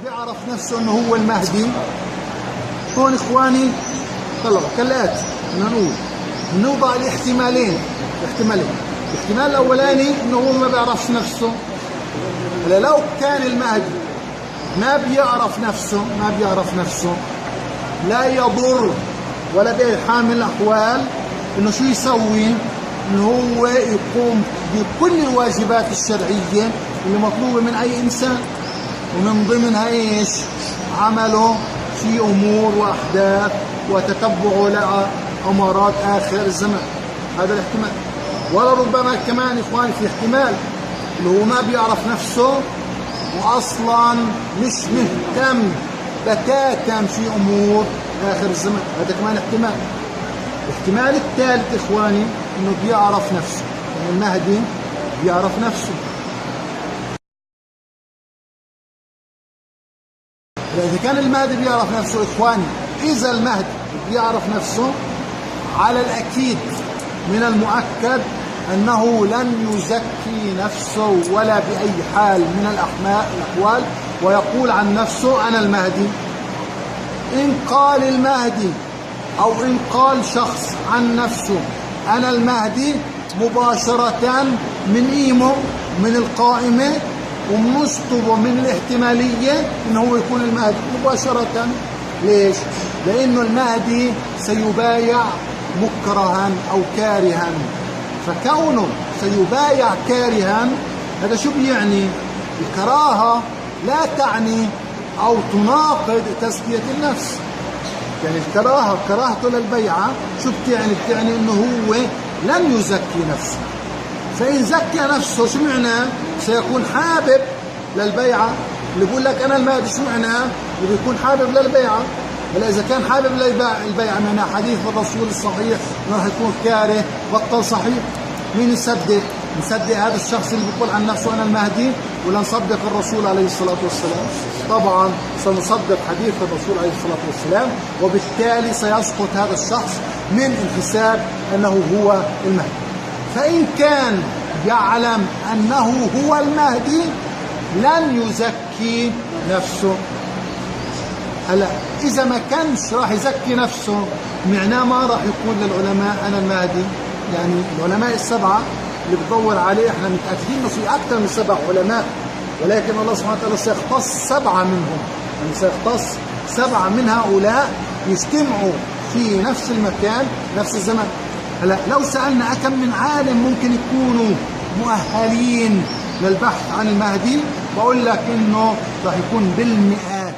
بيعرف نفسه انه هو المهدي. هون اخواني طلعوا كالاتي، بدنا نقول نوضع الاحتمالين. الاحتمال الاولاني انه هو ما بيعرفش نفسه. لو كان المهدي ما بيعرف نفسه لا يضر ولا بأي من الأحوال إنه شو يسوي؟ إنه هو يقوم بكل الواجبات الشرعية اللي مطلوبة من أي إنسان، ومن ضمنها إيش؟ عمله في أمور وأحداث وتتبعه لأمارات آخر الزمان. هذا الاحتمال. ولربما كمان إخواني في احتمال إنه هو ما بيعرف نفسه وأصلا مش مهتم بتاتا في أمور آخر الزمان. هذا كمان احتمال. الاحتمال الثالث إخواني إنه بيعرف نفسه، يعني المهدي بيعرف نفسه. إذا كان المهدي بيعرف نفسه إخواني، إذا المهدي بيعرف نفسه على الأكيد من المؤكد أنه لن يزكي نفسه ولا بأي حال من الأحوال ويقول عن نفسه أنا المهدي. إن قال المهدي أو إن قال شخص عن نفسه أنا المهدي مباشرة من إيمو من القائمة ومنشطبه من الاحتمالية إنه هو يكون المهدي مباشرة. ليش؟ لأنه المهدي سيبايع مكرها أو كارها، فكونه سيبايع كارها هذا شو بيعني؟ الكراهة لا تعني أو تناقض تزكية النفس. يعني الكراهة كراهته للبيعة شو بتعني؟ بتعني إنه هو لن يزكي نفسه. فإن زكى نفسه شو معناه؟ سيكون حابب للبيعة. اللي بقول لك أنا المهدي شو معناه؟ اللي بيكون حابب للبيعة. هلا إذا كان حابب البيعة معناه حديث الرسول الصحيح إنه راح يكون كاره بطل صحيح. مين نصدق؟ نصدق هذا الشخص اللي بيقول عن نفسه أنا المهدي ولا نصدق الرسول عليه الصلاة والسلام؟ طبعا سنصدق حديث الرسول عليه الصلاة والسلام، وبالتالي سيسقط هذا الشخص من الحساب أنه هو المهدي. فإن كان يعلم أنه هو المهدي لن يزكي نفسه. هلا إذا ما كانش راح يزكي نفسه معناه ما راح يقول للعلماء أنا المهدي. يعني العلماء السبعة اللي بتدور عليه احنا متأكدين انه في أكثر من 7 علماء، ولكن الله سبحانه وتعالى سيختص 7 منهم، يعني سيختص 7 من هؤلاء يجتمعوا في نفس المكان نفس الزمان. هلا لو سألنا كم من عالم ممكن يكونوا مؤهلين للبحث عن المهدي، بقول لك انه راح يكون بالمئات.